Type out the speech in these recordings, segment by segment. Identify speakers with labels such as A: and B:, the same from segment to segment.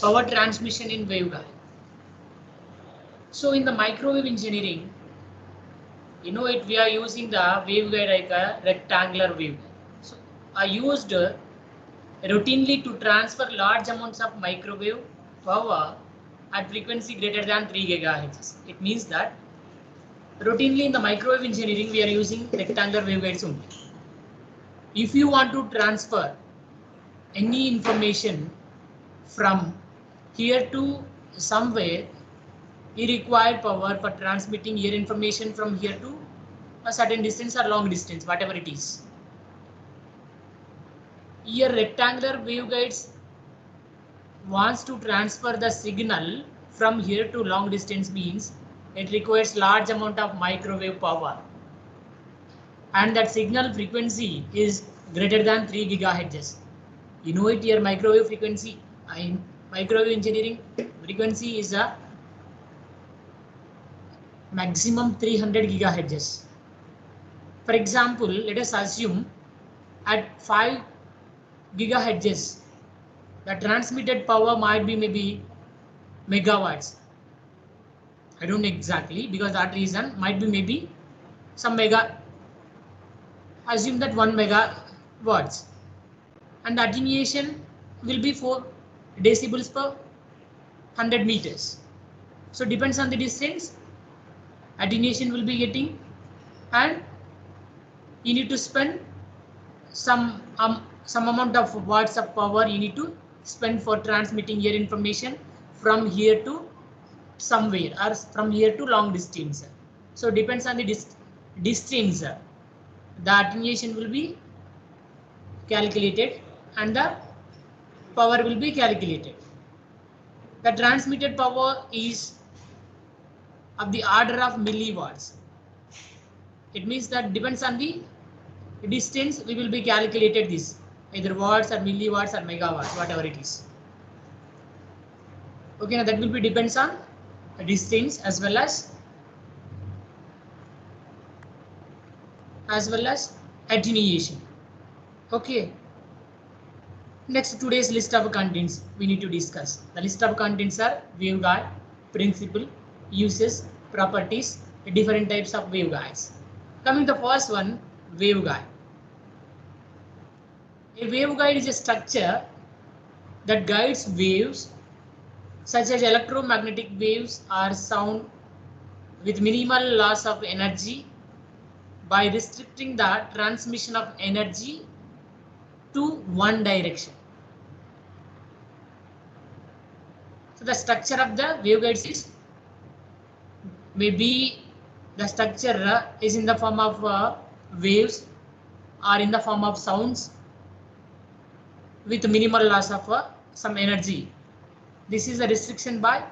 A: Power transmission in waveguide. So in the microwave engineering, we are using the waveguide like a rectangular wave. So I used routinely to transfer large amounts of microwave power at frequency greater than 3 GHz. It means that routinely in the microwave engineering we are using rectangular waveguides only. If you want to transfer any information from here to somewhere, you require power for transmitting your information from here to a certain distance or long distance, whatever it is. Your rectangular waveguides wants to transfer the signal from here to long distance means it requires large amount of microwave power, and that signal frequency is greater than 3 GHz. You know it, your microwave frequency in microwave engineering frequency is a maximum 300 GHz. For example, let us assume at 5 GHz the transmitted power might be maybe megawatts. I don't know exactly, because that reason might be maybe some mega. Assume that 1 megawatts, and the attenuation will be 4 decibels per 100 meters. So depends on the distance, attenuation will be getting, and you need to spend some amount of watts of power you need to spend for transmitting your information from here to somewhere or from here to long distance. So depends on the distance, the attenuation will be calculated and the power will be calculated. The transmitted power is of the order of milliwatts. It means that depends on the distance we will be calculated this, either watts or milliwatts or megawatts, whatever it is. Okay, now that will be depends on distance as well as attenuation. Okay. Next, today's list of contents we need to discuss. The list of contents are waveguide, principle, uses, properties, different types of waveguides. Coming to the first one, waveguide. A waveguide is a structure that guides waves such as electromagnetic waves or sound with minimal loss of energy by restricting the transmission of energy to one direction. So the structure of the waveguides is maybe the structure is in the form of waves or in the form of sounds with minimal loss of some energy. This is a restriction by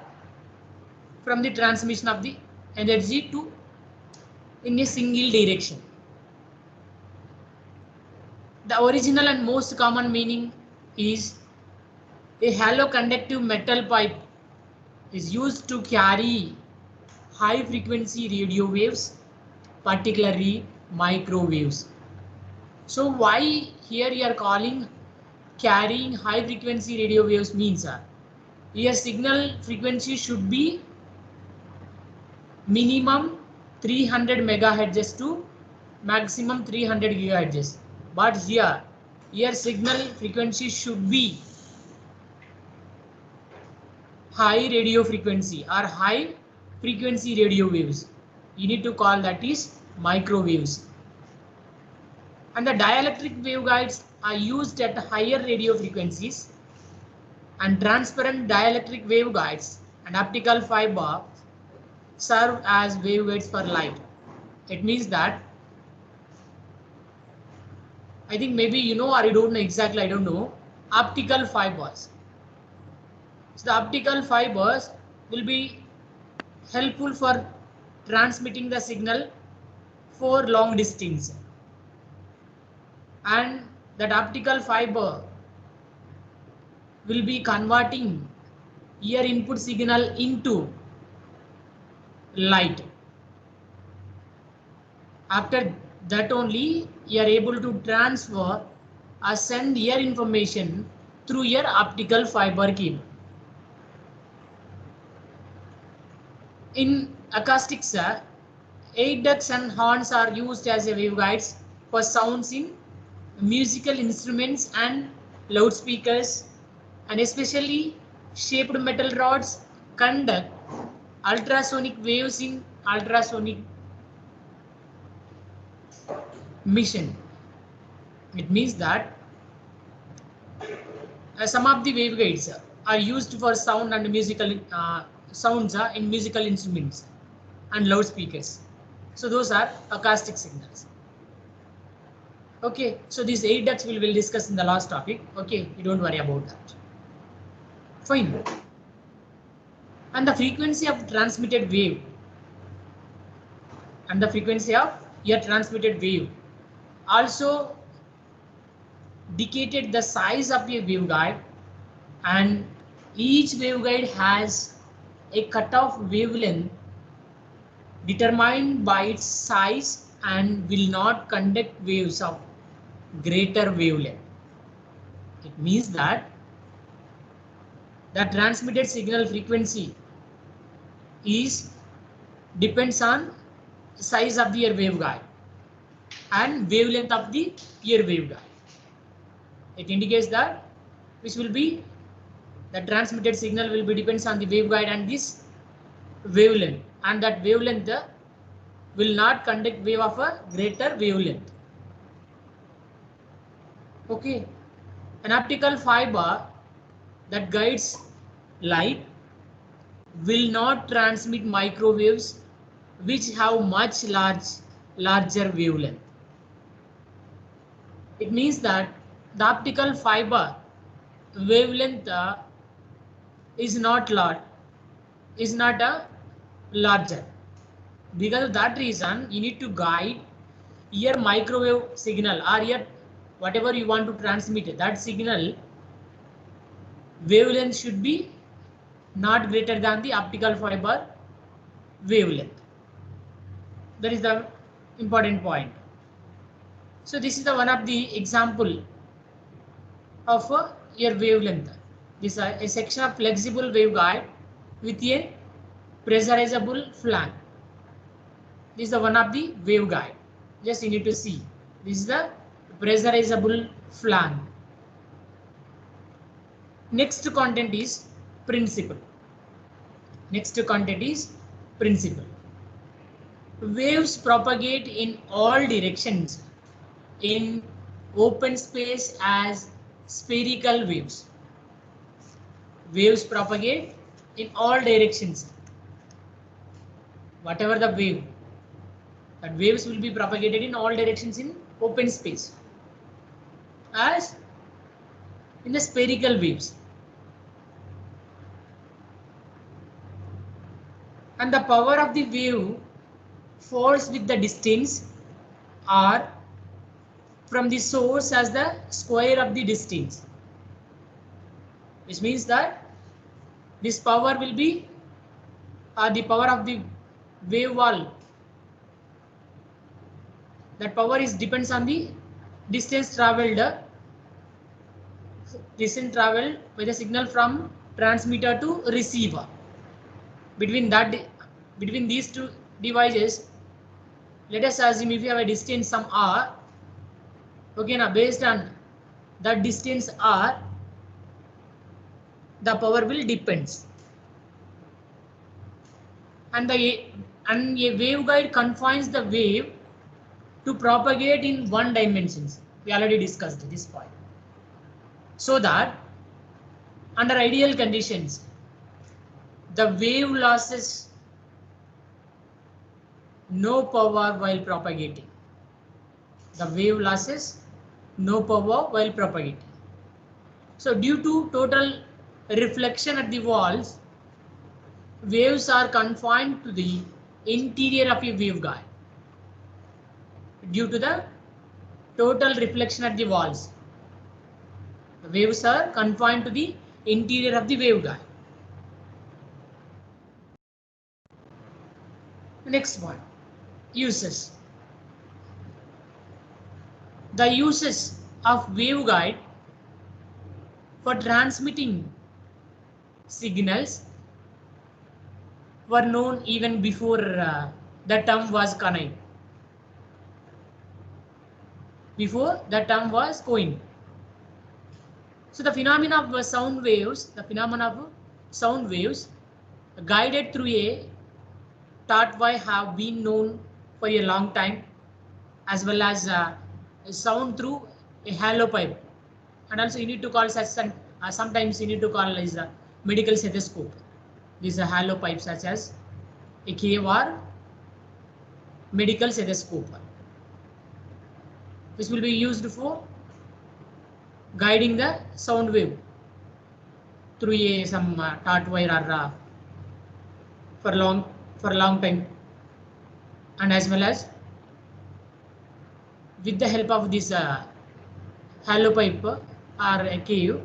A: from the transmission of the energy to in a single direction. The original and most common meaning is a hollow conductive metal pipe is used to carry high frequency radio waves, particularly microwaves. So why here you are calling carrying high frequency radio waves means your signal frequency should be minimum 300 megahertz to maximum 300 gigahertz. But here your signal frequency should be high radio frequency or high frequency radio waves. You need to call that is microwaves. And the dielectric waveguides are used at higher radio frequencies, and transparent dielectric waveguides and optical fiber serve as waveguides for light. It means that I think maybe you know or you don't know exactly, I don't know, optical fibers. So the optical fibers will be helpful for transmitting the signal for long distance, and that optical fiber will be converting your input signal into light. After that only you are able to transfer or send your information through your optical fiber cable. In acoustics, air ducts and horns are used as a waveguides for sounds in musical instruments and loudspeakers, and especially shaped metal rods conduct ultrasonic waves in ultrasonic mission. It means that some of the waveguides are used for sound and musical sounds in musical instruments and loudspeakers. So those are acoustic signals. Okay, so these 8 ducts we will discuss in the last topic. Okay, you don't worry about that. Fine. And the frequency of transmitted wave and the frequency of your transmitted wave also dictated the size of a waveguide, and each waveguide has a cutoff wavelength determined by its size and will not conduct waves of greater wavelength. It means that the transmitted signal frequency is depends on size of the waveguide and wavelength of the waveguide. It indicates that which will be the transmitted signal will be depends on the waveguide and this wavelength, and that wavelength will not conduct wave of a greater wavelength. Okay, an optical fiber that guides light will not transmit microwaves which have much larger wavelength. It means that the optical fiber wavelength is not a larger. Because of that reason, you need to guide your microwave signal or your whatever you want to transmit. That signal wavelength should be not greater than the optical fiber wavelength. That is the important point. So this is the one of the example of your wavelength. This is a section of flexible waveguide with a pressurizable flange. This is the one of the waveguide. Just you need to see. This is the pressurizable flange. Next content is principle. Next content is principle. Waves propagate in all directions in open space as spherical waves. Waves propagate in all directions. Whatever the wave, that waves will be propagated in all directions in open space as in the spherical waves. And the power of the wave falls with the distance or from the source as the square of the distance, which means that this power will be the power of the wave wall. That power is depends on the distance traveled by the signal from transmitter to receiver. Between these two devices, let us assume if you have a distance some r. Okay, now based on that distance r, the power will depends. And a waveguide confines the wave to propagate in one dimensions. We already discussed this point. So that under ideal conditions, the wave losses no power while propagating. The wave losses no power while propagating. So due to total reflection at the walls, waves are confined to the interior of a waveguide. Due to the total reflection at the walls, the waves are confined to the interior of the waveguide. Next one, uses. The uses of waveguide for transmitting signals were known even before the term was coined. Before the term was coined. So the phenomena of sound waves, guided through a thought wave have been known for a long time, as well as sound through a hollow pipe, and also you need to call such sometimes you need to call is a medical stethoscope. This is a hollow pipe such as a cave or medical stethoscope. This will be used for guiding the sound wave through some taut wire or for long time, and as well as with the help of this hollow pipe or a cave,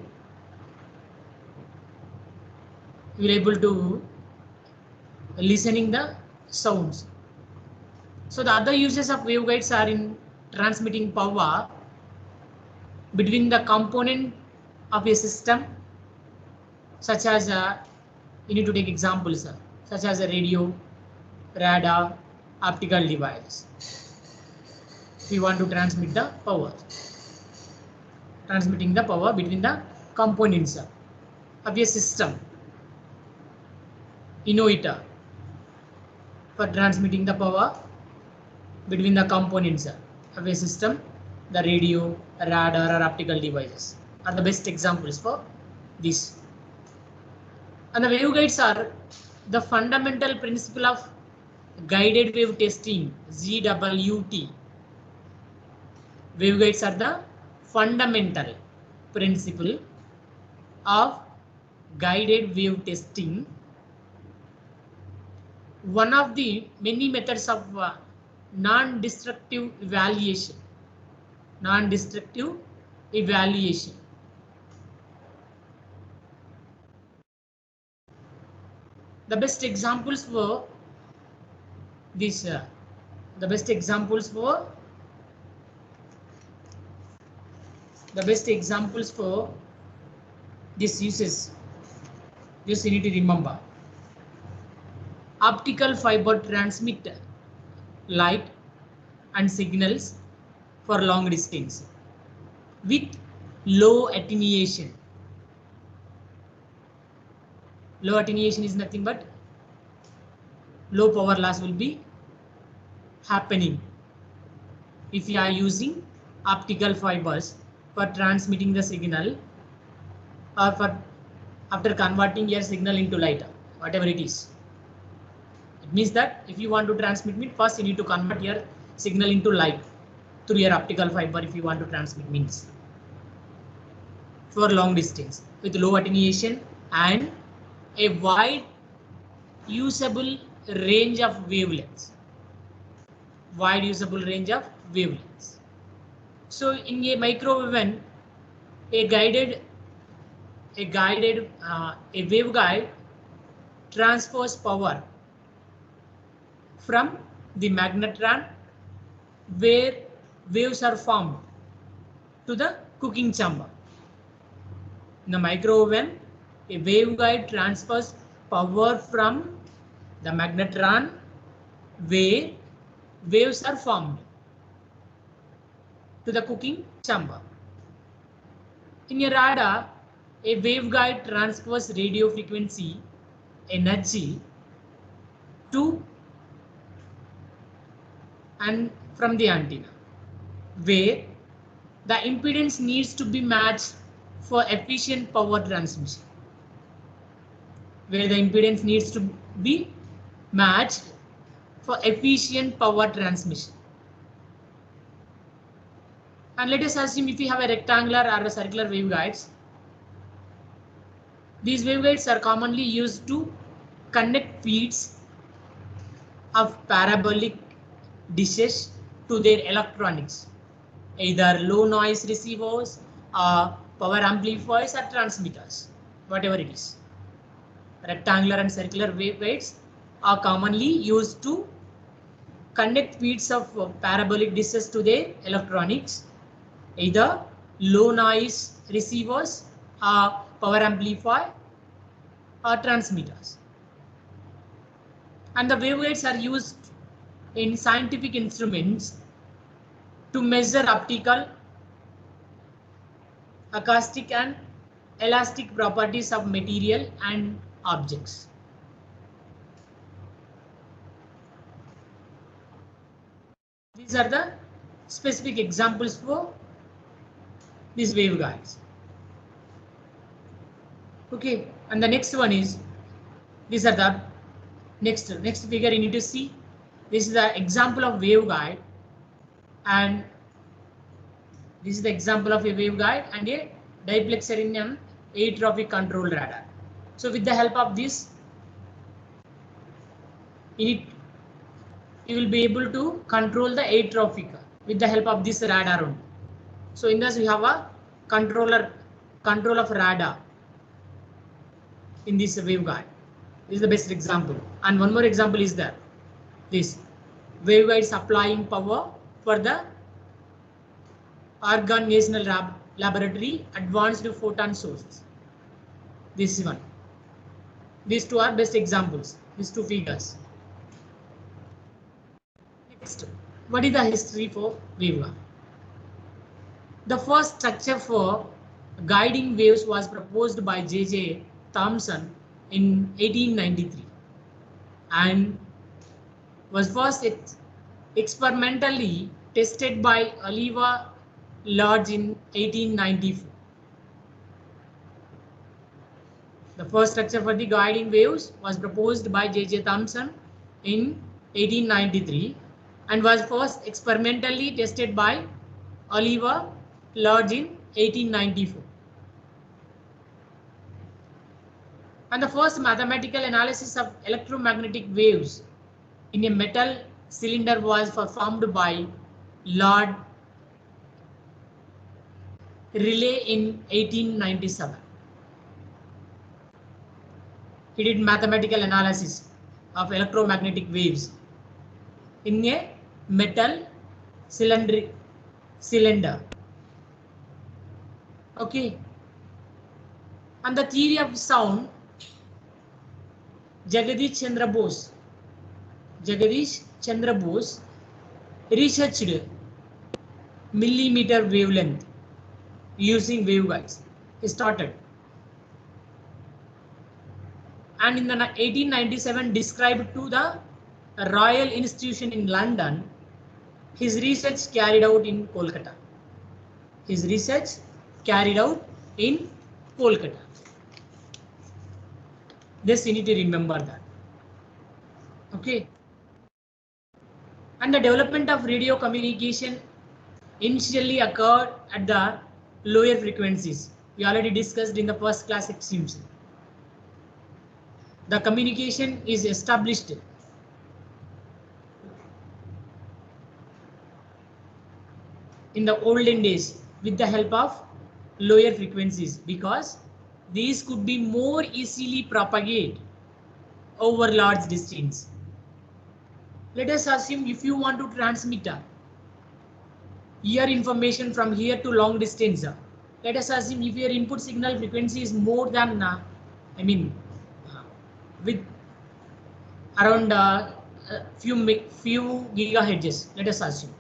A: we will able to listening the sounds. So the other uses of waveguides are in transmitting power between the component of a system, such as you need to take examples such as a radio, radar, optical device. If you want to transmit the power, transmitting the power between the components of a system, innovator for transmitting the power between the components of a system, the radio, radar or optical devices are the best examples for this. And the waveguides are the fundamental principle of guided wave testing, GWT. Waveguides are the fundamental principle of guided wave testing, one of the many methods of non-destructive evaluation. Non-destructive evaluation. The best examples for this. The best examples for this uses. Just you need to remember. Optical fiber transmit light and signals for long distance with low attenuation. Low attenuation is nothing but low power loss will be happening if you are using optical fibers for transmitting the signal or for after converting your signal into light, whatever it is. It means that if you want to transmit means first you need to convert your signal into light through your optical fiber if you want to transmit means for long distance with low attenuation and a wide usable range of wavelengths. Wide usable range of wavelengths. So in a microwave, a waveguide transfers power from the magnetron where waves are formed to the cooking chamber. In the microwave, a waveguide transfers power from the magnetron where waves are formed to the cooking chamber. In a radar, a waveguide transfers radio frequency energy to and from the antenna, where the impedance needs to be matched for efficient power transmission. Where the impedance needs to be matched for efficient power transmission. And let us assume if you have a rectangular or a circular waveguides. These waveguides are commonly used to connect feeds of parabolic dishes to their electronics, either low noise receivers or power amplifiers or transmitters, whatever it is. Rectangular and circular waveguides are commonly used to connect feeds of parabolic dishes to their electronics, either low noise receivers or power amplifier or transmitters. And the waveguides are used in scientific instruments to measure optical, acoustic and elastic properties of material and objects. These are the specific examples for these waveguides. Okay, and the next one is, these are the next figure you need to see. This is the example of waveguide, and this is the example of a waveguide and a diplexer in an air traffic control radar. So with the help of this, you will be able to control the air traffic with the help of this radar only. So in this we have a control of radar in this waveguide. This is the best example. And one more example is there. This waveguide supplying power for the Argonne National Laboratory Advanced Photon Sources. This one. These two are best examples. These two figures. Next, what is the history for waveguide? The first structure for guiding waves was proposed by J.J. Thomson in 1893 and was first experimentally tested by Oliver Lodge in 1894. The first structure for the guiding waves was proposed by J.J. Thomson in 1893 and was first experimentally tested by Oliver Lodge in 1894. And the first mathematical analysis of electromagnetic waves in a metal cylinder was performed by Lord Rayleigh in 1897. He did mathematical analysis of electromagnetic waves in a metal cylinder. Okay. And the theory of sound, Jagadish Chandra Bose researched millimeter wavelength using waveguides. He started. And in the 1897 described to the Royal Institution in London, his research carried out in Kolkata. This you need to remember that. Okay. And the development of radio communication initially occurred at the lower frequencies. We already discussed in the first class, it seems. The communication is established in the olden days with the help of lower frequencies because these could be more easily propagated over large distance. Let us assume if you want to transmit your information from here to long distance. Let us assume if your input signal frequency is more than, with around few gigahertz, let us assume.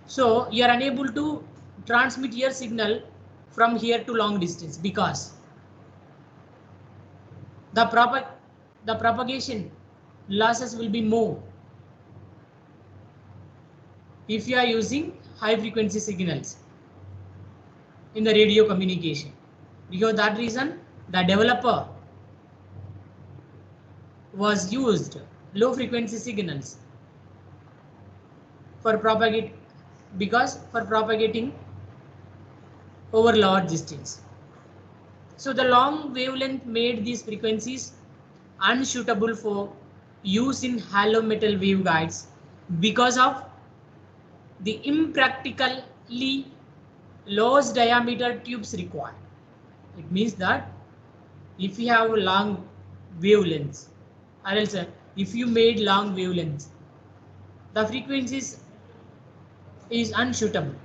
A: So you are unable to transmit your signal from here to long distance because the propagation losses will be more if you are using high frequency signals in the radio communication. Because that reason the developer was used low frequency signals for propagating over large distance. So the long wavelength made these frequencies unsuitable for use in hollow metal waveguides because of the impractically large diameter tubes required. It means that if you have long wavelengths, or else if you made long wavelengths, the frequencies is unsuitable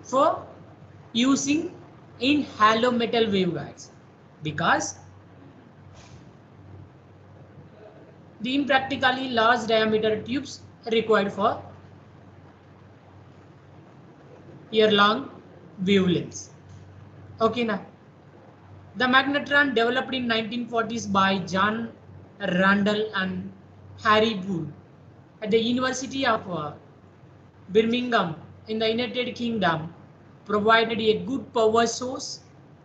A: for using in hollow metal waveguides because the impractically large diameter tubes required for year-long wavelengths. Okay, now the magnetron developed in 1940s by John Randall and Harry Boole at the University of Birmingham in the United Kingdom provided a good power source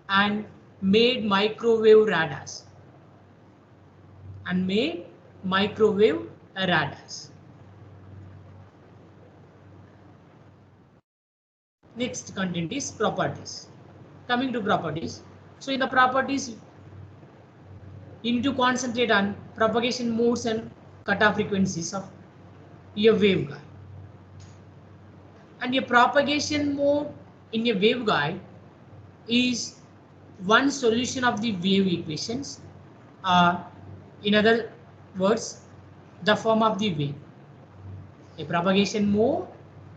A: and made microwave radars. Next content is properties. Coming to properties. So in the properties, you need to concentrate on propagation modes and cutoff frequencies of your waveguide. And a propagation mode in a waveguide is one solution of the wave equations, in other words, the form of the wave. A propagation mode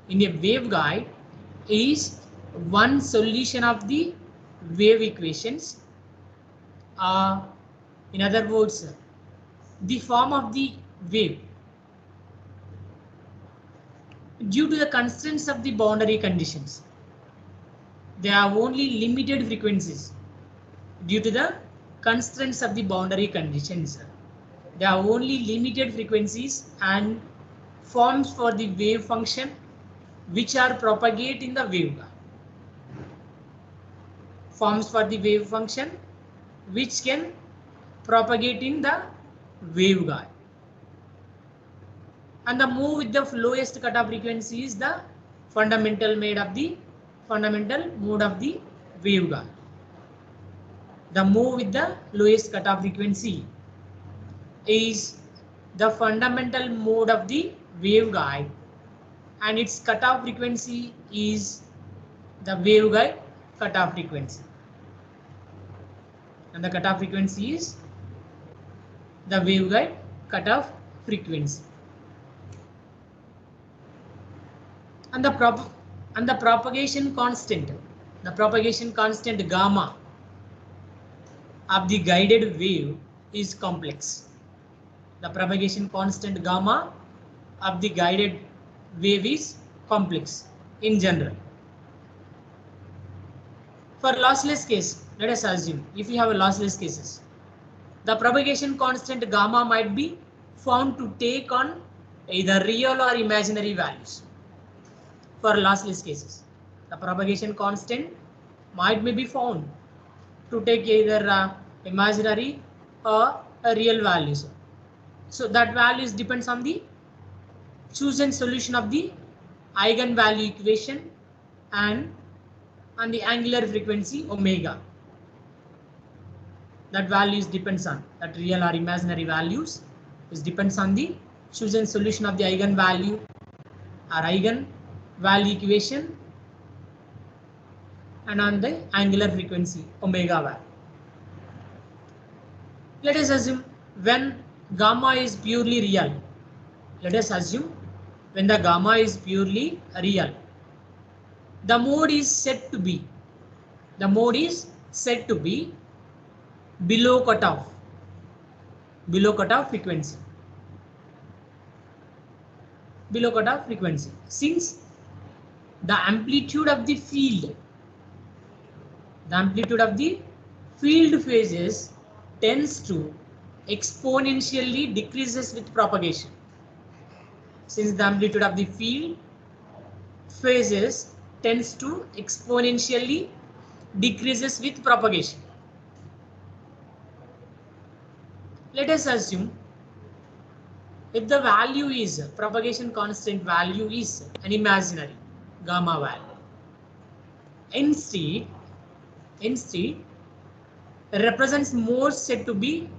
A: in a waveguide is one solution of the wave equations, in other words, the form of the wave. Due to the constraints of the boundary conditions, there are only limited frequencies. Due to the constraints of the boundary conditions, there are only limited frequencies and forms for the wave function which are propagate in the waveguide. Forms for the wave function which can propagate in the waveguide. And the move with the lowest cutoff frequency is the fundamental mode of the waveguide. The move with the lowest cutoff frequency is the fundamental mode of the waveguide, and its cutoff frequency is the waveguide cutoff frequency. And the cutoff frequency is the waveguide cutoff frequency. And the propagation constant gamma of the guided wave is complex. The propagation constant gamma of the guided wave is complex in general. For lossless case, let us assume if you have a lossless cases, the propagation constant gamma might be found to take on either real or imaginary values. For lossless cases, the propagation constant might be found to take either imaginary or real values. So that values depends on the chosen solution of the eigenvalue equation and on the angular frequency omega. That values depends on that real or imaginary values. This depends on the chosen solution of the eigenvalue or eigenvalue equation and on the angular frequency omega value. Let us assume when gamma is purely real. Let us assume when the gamma is purely real, the mode is said to be below cutoff frequency. Since the amplitude of the field phases tends to exponentially decreases with propagation. Since the amplitude of the field phases tends to exponentially decreases with propagation. Let us assume if the value is propagation constant value is an imaginary gamma value. Instead represents more said to be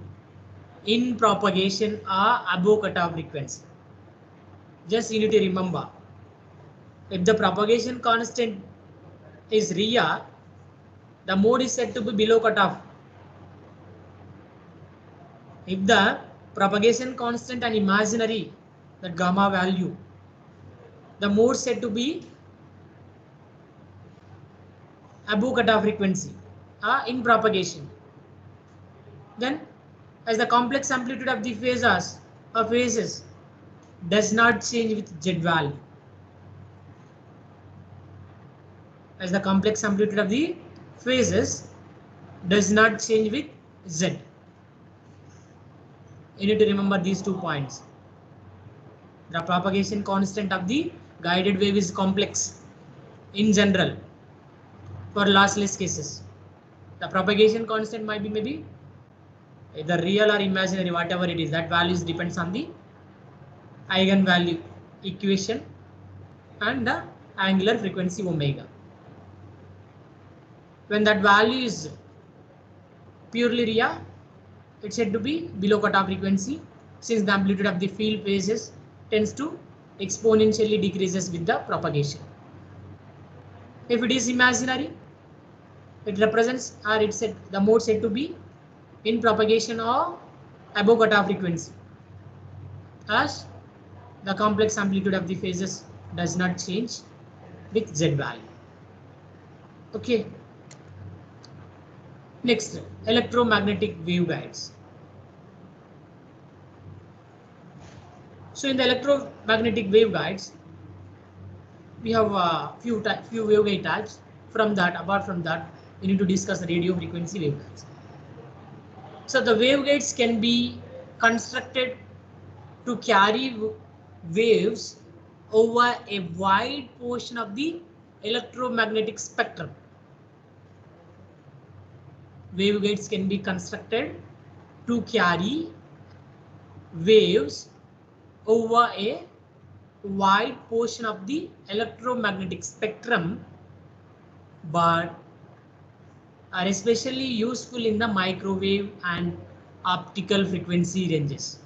A: in propagation or above cutoff frequency. Just you need to remember, if the propagation constant is real, the mode is said to be below cutoff. If the propagation constant and imaginary, that gamma value, the mode said to be above cutoff frequency in propagation. Then as the complex amplitude of the phasors of phases does not change with Z value, as the complex amplitude of the phases does not change with Z. You need to remember these 2 points. The propagation constant of the guided wave is complex in general for lossless cases. The propagation constant might be maybe either real or imaginary, whatever it is. That values depends on the eigenvalue equation and the angular frequency omega. When that value is purely real, it's said to be below cutoff frequency, since the amplitude of the field phases tends to exponentially decreases with the propagation. If it is imaginary, it represents, or it's said, the mode said to be in propagation or above cutoff frequency, as the complex amplitude of the phases does not change with Z value. Okay. Next, electromagnetic waveguides. So in the electromagnetic waveguides, we have a few waveguide types. From that, apart from that, we need to discuss the radio frequency waveguides. So the waveguides can be constructed to carry waves over a wide portion of the electromagnetic spectrum. Waveguides can be constructed to carry waves over a wide portion of the electromagnetic spectrum, but are especially useful in the microwave and optical frequency ranges.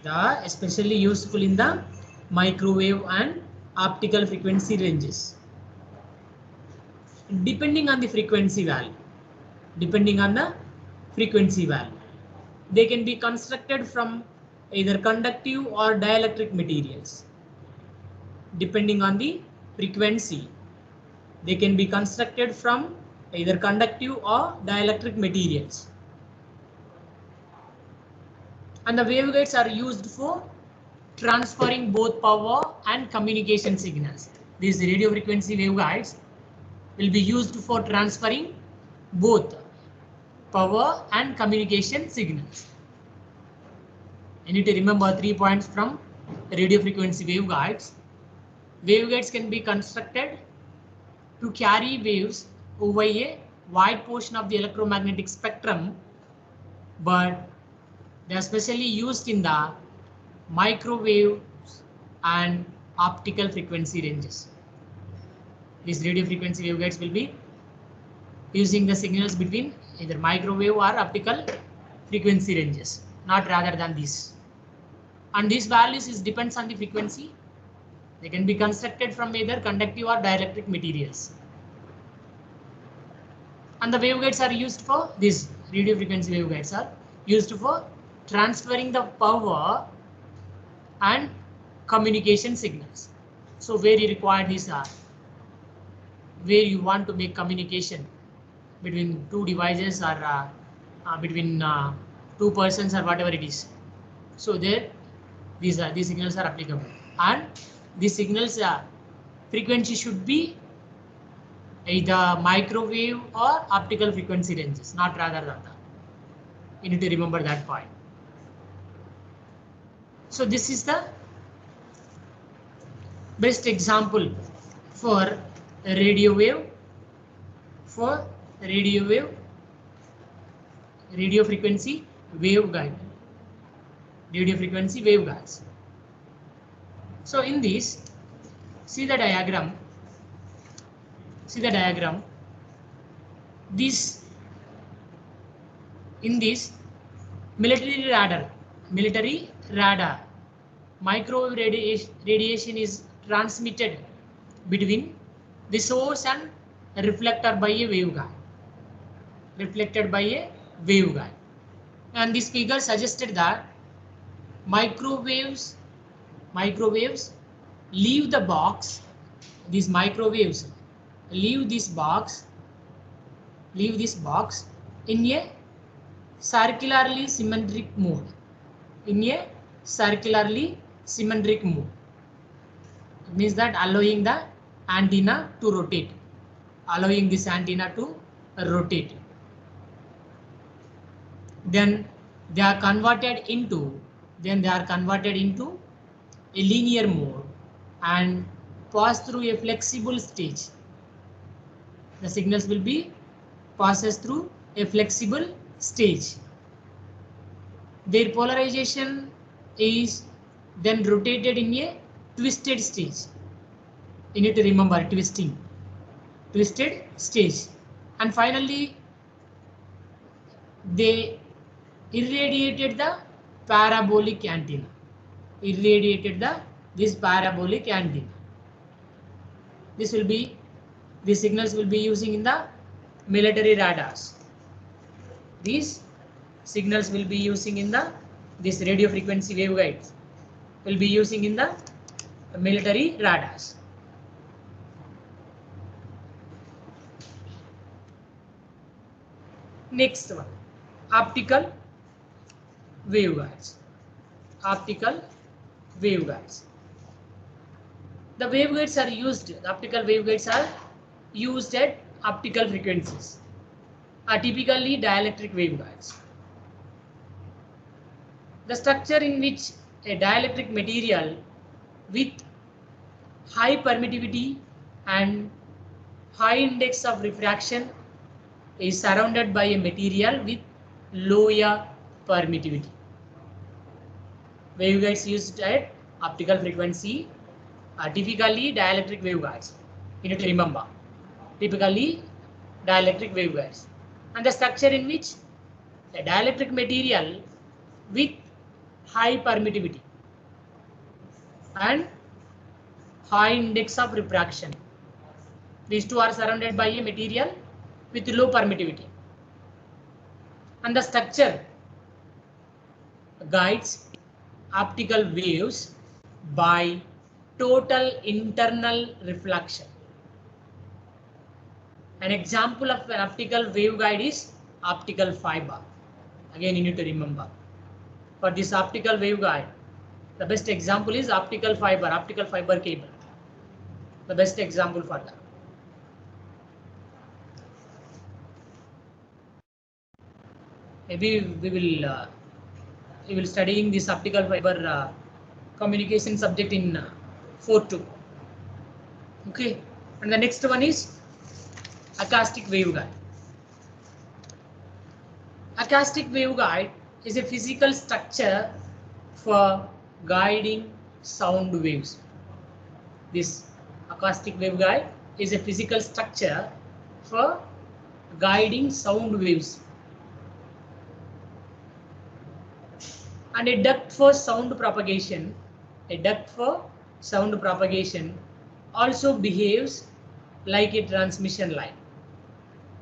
A: They are especially useful in the microwave and optical frequency ranges. Depending on the frequency value, they can be constructed from either conductive or dielectric materials. Depending on the frequency, they can be constructed from either conductive or dielectric materials. And the waveguides are used for transferring both power and communication signals. These radio frequency waveguides will be used for transferring both power and communication signals. You need to remember 3 points from radio frequency waveguides. Waveguides can be constructed to carry waves over a wide portion of the electromagnetic spectrum, but they are specially used in the microwave and optical frequency ranges. These radio frequency waveguides will be using the signals between either microwave or optical frequency ranges, not rather than these. And these values depends on the frequency. They can be constructed from either conductive or dielectric materials. And the waveguides are used for these radio frequency waveguides are used for transferring the power and communication signals. So where you require these are where you want to make communication between two devices or between two persons or whatever it is. So there these signals are applicable, and these signals frequency should be either microwave or optical frequency ranges, not rather than that. You need to remember that point. So this is the best example for radio frequency waveguides. So in this, see the diagram. In this military radar, microwave radiation is transmitted between the source and reflected by a waveguide. And this figure suggested that microwaves leave the box. These microwaves leave this box in a circularly symmetric mode. In a circularly symmetric mode, it means that allowing the antenna to rotate, allowing this antenna to rotate. Then they are converted into a linear mode and pass through a flexible stage. The signals will be passes through a flexible stage. Their polarization is then rotated in a twisted stage. You need to remember twisted stage. And finally, they irradiated the parabolic antenna. This parabolic antenna. These signals will be using in the military radars. These signals will be using in this radio frequency waveguides will be using in the military radars. Next one, optical waveguides. Optical waveguides. The optical waveguides are used at optical frequencies, are typically dielectric waveguides. The structure in which a dielectric material with high permittivity and high index of refraction is surrounded by a material with lower permittivity. Waveguides used at optical frequency are typically dielectric waveguides. You need to remember, typically dielectric waveguides. And the structure in which a dielectric material with high permittivity and high index of refraction. These two are surrounded by a material with low permittivity. And the structure guides optical waves by total internal reflection. An example of an optical waveguide is optical fiber. Again, you need to remember. For this optical waveguide, the best example is optical fiber cable. The best example for that. Maybe we will studying this optical fiber communication subject in 4.2. Okay, and the next one is acoustic waveguide. Acoustic waveguide is a physical structure for guiding sound waves. This acoustic waveguide is a physical structure for guiding sound waves. And a duct for sound propagation. Also behaves like a transmission line.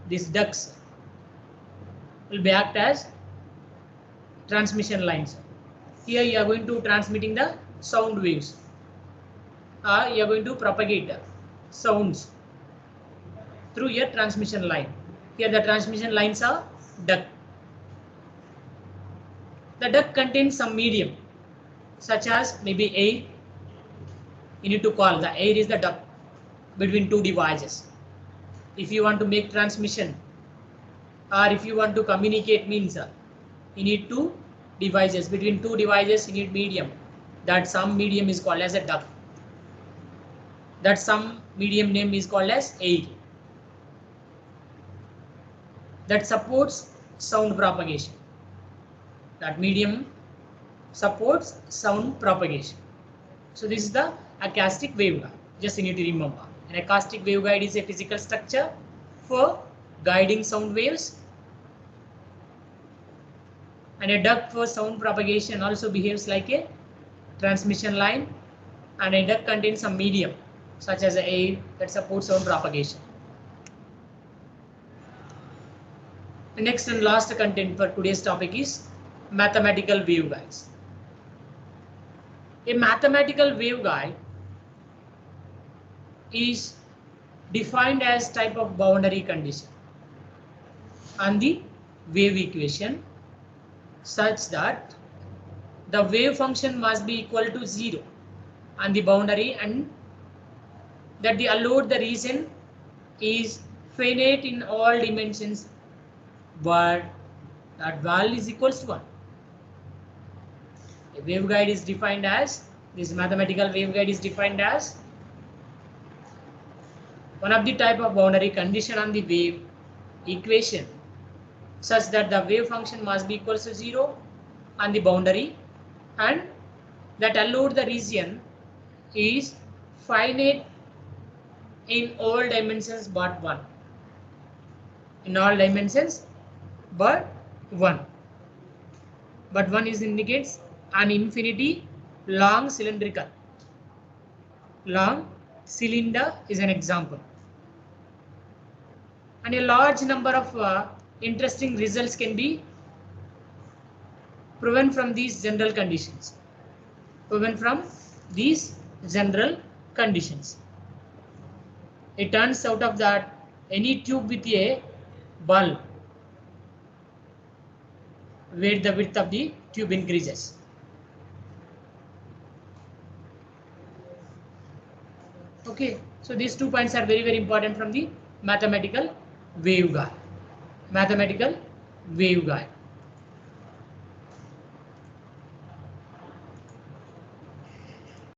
A: These ducts will act as transmission lines. Here you are going to transmitting the sound waves. You are going to propagate sounds through your transmission line. Here the transmission lines are duct. The duct contains some medium, such as maybe air. You need to call the air is the duct between two devices. If you want to make transmission or if you want to communicate means you need two devices. Between two devices you need medium. That some medium is called as a duct. That some medium name is called as air. That supports sound propagation. That medium supports sound propagation. So this is the acoustic waveguide. Just you need to remember. An acoustic waveguide is a physical structure for guiding sound waves. And a duct for sound propagation also behaves like a transmission line. And a duct contains some medium such as air that supports sound propagation. The next and last content for today's topic is mathematical waveguides. A mathematical waveguide is defined as type of boundary condition on the wave equation such that the wave function must be equal to 0 on the boundary, and that the allowed the region is finite in all dimensions, but that value is equals to 1. A waveguide is defined as, this mathematical waveguide is defined as one of the type of boundary condition on the wave equation such that the wave function must be equals to 0 on the boundary, and that allowed the region is finite in all dimensions but 1. In all dimensions but 1. But 1 is indicates an infinity long cylindrical. Long cylinder is an example. And a large number of interesting results can be proven from these general conditions. Proven from these general conditions. It turns out of that any tube with a bulb where the width of the tube increases. Okay, so these 2 points are very important from the mathematical waveguide. Mathematical waveguide.